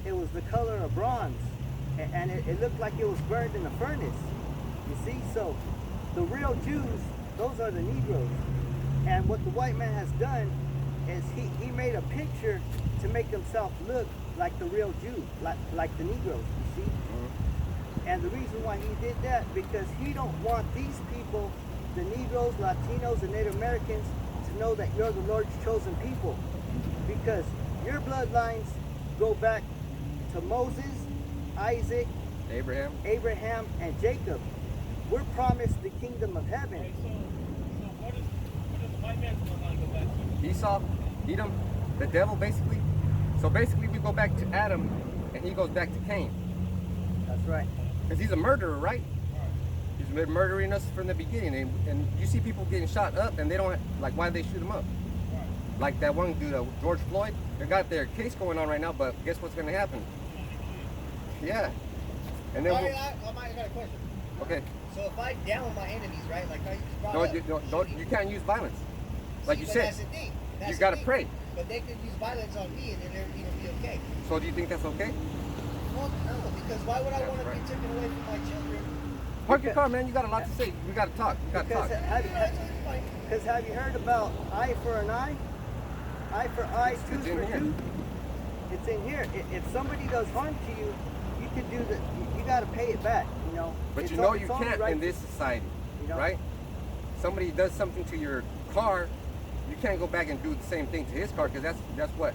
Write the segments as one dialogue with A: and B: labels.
A: it was the color of bronze, and it looked like it was burned in a furnace. You see, so the real Jews, those are the Negroes. And what the white man has done is he made a picture to make himself look like the real Jew, like the Negroes, you see? And the reason why he did that, because he don't want these people, the Negroes, Latinos, and Native Americans, to know that you're the Lord's chosen people. Because your bloodlines go back to Moses, Isaac, Abraham, and Jacob. We're promised the kingdom of heaven.
B: Hey, so what does the white man's bloodline go back to?
C: Esau, Edom, the devil, basically. So basically, we go back to Adam, and he goes back to Cain.
A: That's right.
C: Because he's a murderer, right? He's been murdering us from the beginning. And you see people getting shot up, and they don't, like, why did they shoot him up? Like that one dude, George Floyd, they got their case going on right now, but guess what's going to happen? Yeah. And then
D: I got a question.
C: Okay.
D: So if I down my enemies, right? Like I just brought up,
C: you can't use violence. Like
D: see,
C: you
D: but
C: said,
D: that's the thing. That's
C: you
D: the
C: got to
D: thing.
C: pray.
D: But they could use violence on me and then everything will be okay.
C: So do you think that's okay?
D: Well, no, because why would I
C: That's
D: want to
C: right.
D: be taken away from my children?
C: Park your car, man. You got a lot to say. We got to talk. We got to
A: Because
C: talk.
A: have you heard about eye for an eye? Eye for eye, tooth
C: in
A: for
C: here.
A: tooth? It's in here. If somebody does harm to you, you can do the. You got to pay it back. You know.
C: But
A: It's
C: you know
A: on-
C: you
A: it's only
C: can't
A: right
C: in
A: to-
C: this society,
A: you know?
C: right? Somebody does something to your car, you can't go back and do the same thing to his car, because that's what.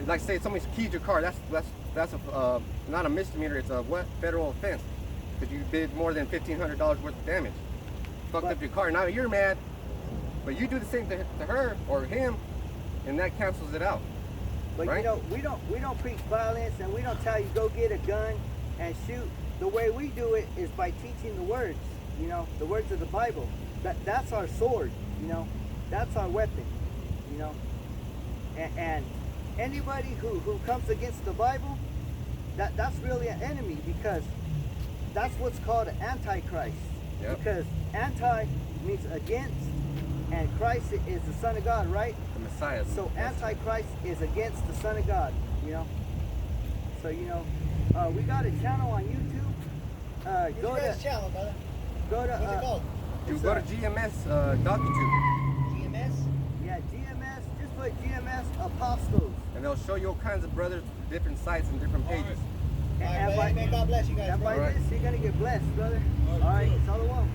C: Like say somebody's keyed your car. That's a not a misdemeanor. It's a what? Federal offense. Because you did more than $1,500 worth of damage. Fucked up your car. Now you're mad, but you do the same to her or him, and that cancels it out.
A: But
C: right?
A: you know, we don't preach violence, and we don't tell you go get a gun and shoot. The way we do it is by teaching the words. You know, the words of the Bible. That's our sword. You know, that's our weapon. You know, and anybody who comes against the Bible, that's really an enemy, because that's what's called an antichrist.
C: Yep.
A: Because anti means against, and Christ is the Son of God, right?
C: The Messiah.
A: So antichrist is against the Son of God, you know. So you know, we got a channel on YouTube.
D: Go to channel, brother.
A: Go to.
D: What's it called?
C: You go to GMS DocuTube,
D: GMS.
A: Yeah, GMS. Just put GMS Apostles.
C: and they'll show you all kinds of brothers, different sites and different pages.
D: All right, buddy, man, God bless you guys.
A: And by
C: All right.
A: this, you're gonna get blessed, brother. All right, Shalom.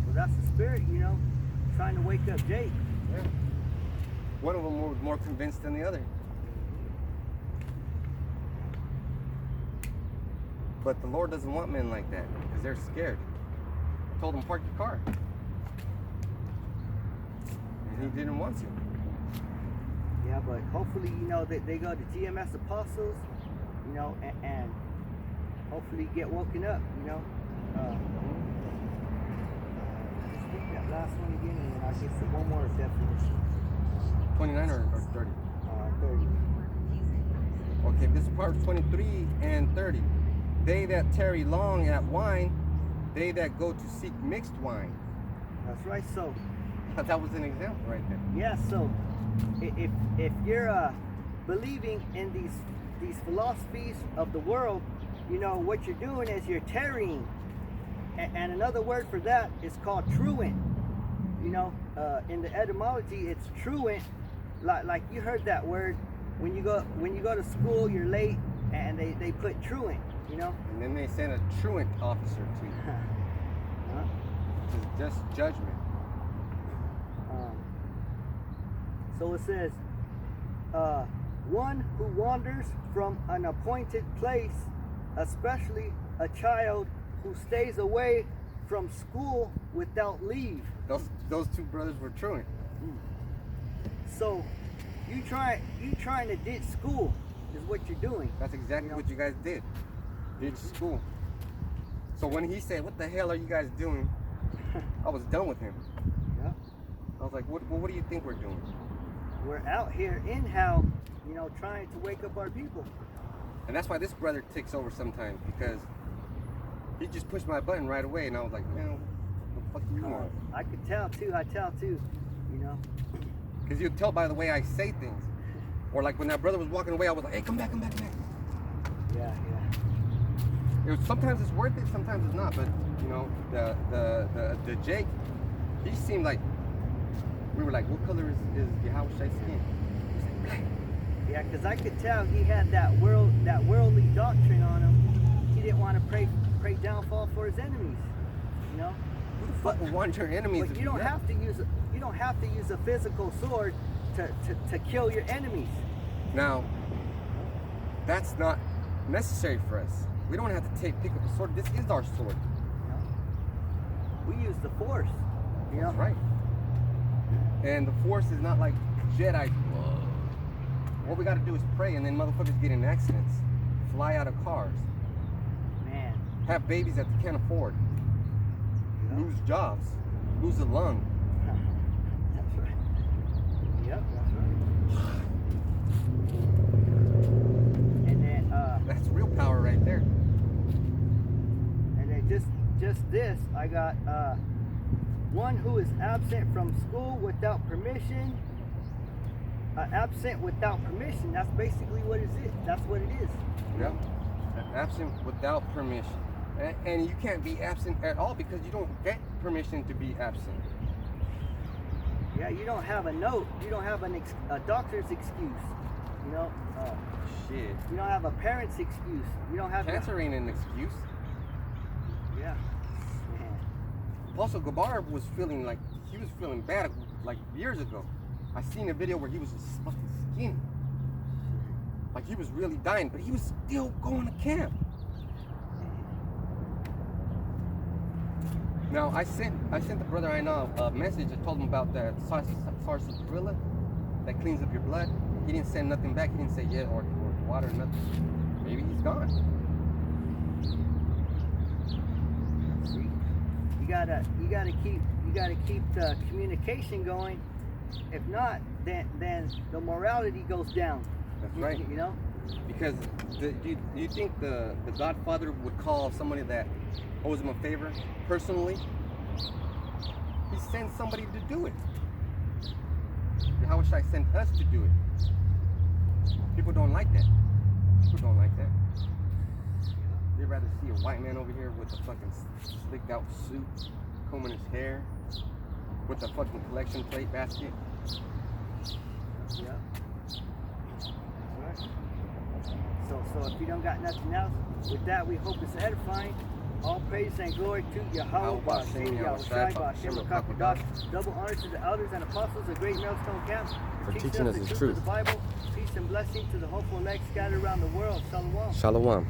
A: Well, that's the spirit, you know, trying to wake up Jake.
C: Yeah. One of them was more convinced than the other. But the Lord doesn't want men like that, because they're scared. I told them, park your car. And he didn't want to.
A: Yeah, but hopefully, you know, they go to GMS Apostles, you know, and hopefully get woken up, you know. Let's read that last one again, and then I'll get some one more definition.
C: 29 or 30?
A: 30.
C: Okay, this is part 23 and 30. They that tarry long at wine, they that go to seek mixed wine.
A: That's right. So,
C: That was an example right there.
A: yeah. So, if you're believing in these philosophies of the world, you know what you're doing is you're tarrying, and another word for that is called truant. You know, in the etymology, it's truant. Like you heard that word when you go to school, you're late, and they put truant. You know.
C: And then they send a truant officer to you, which is just judgment.
A: So it says, one who wanders from an appointed place, especially a child who stays away from school without leave.
C: Those two brothers were truant.
A: So you trying to ditch school is what you're doing.
C: That's exactly what you guys did. Ditch school. So when he said, "What the hell are you guys doing?" I was done with him.
A: Yeah.
C: I was like, what do you think we're doing?
A: We're out here in hell, you know, trying to wake up our people.
C: And that's why this brother takes over sometimes, because he just pushed my button right away, and I was like, man, what the fuck do you want?
A: I could tell too. I tell too, you know.
C: Because you'd tell by the way I say things. Or like when that brother was walking away, I was like, hey, come back, come back, come back.
A: Yeah.
C: It was, sometimes it's worth it, sometimes it's not. But you know, the Jake, he seemed like, we were like, what color is Yahweh Shai's skin? He said black.
A: Yeah, because I could tell he had that worldly doctrine on him. He didn't want to pray downfall for his enemies. You know.
C: Who the fuck would want your enemies?
A: But you don't have to use a physical sword to kill your enemies.
C: Now, that's not necessary for us. We don't have to pick up a sword. This is our sword.
A: You know? We use the force. You know?
C: That's right. And the force is not like Jedi. What we got to do is pray, and then motherfuckers get in accidents, fly out of cars,
A: Man.
C: have babies that they can't afford,
A: Yeah.
C: lose jobs, lose a lung.
A: That's right. Yep, that's right. And then
C: That's real power right there.
A: and then just this, I got one who is absent from school without permission. Absent without permission. That's basically what it is. That's what it is.
C: Yeah. Absent without permission. And you can't be absent at all because you don't get permission to be absent.
A: Yeah, you don't have a note. You don't have a doctor's excuse. You know.
C: Shit.
A: You don't have a parent's excuse. You don't have
C: Cancer ain't an excuse.
A: Yeah. Man.
C: Also, Gabar was feeling bad like years ago. I seen a video where he was just fucking skinny. Like he was really dying, but he was still going to camp. Now I sent the brother I know a message. I told him about that sarsaparilla that cleans up your blood. He didn't send nothing back. He didn't say yeah or water or nothing. Maybe he's gone.
A: See, you gotta keep the communication going. If not, then the morality goes down.
C: That's right.
A: You know.
C: Because do you think the Godfather would call somebody that owes him a favor personally? He sends somebody to do it. How wish I sent us to do it? People don't like that. People don't like that. They'd rather see a white man over here with a fucking slicked out suit, combing his hair, with a fucking collection plate basket.
A: Yeah. That's right. So if you don't got nothing else, with that we hope it's edifying. All praise and glory to Yahweh, Ba'ashem, Yahushai, Ba'ashem, Rakakodash. Double honor to the elders and apostles of Great Millstone Camp
C: For teaching us the truth
A: of the Bible. Peace and blessing to the hopeful elect scattered around the world. Shalom.
C: Shalom.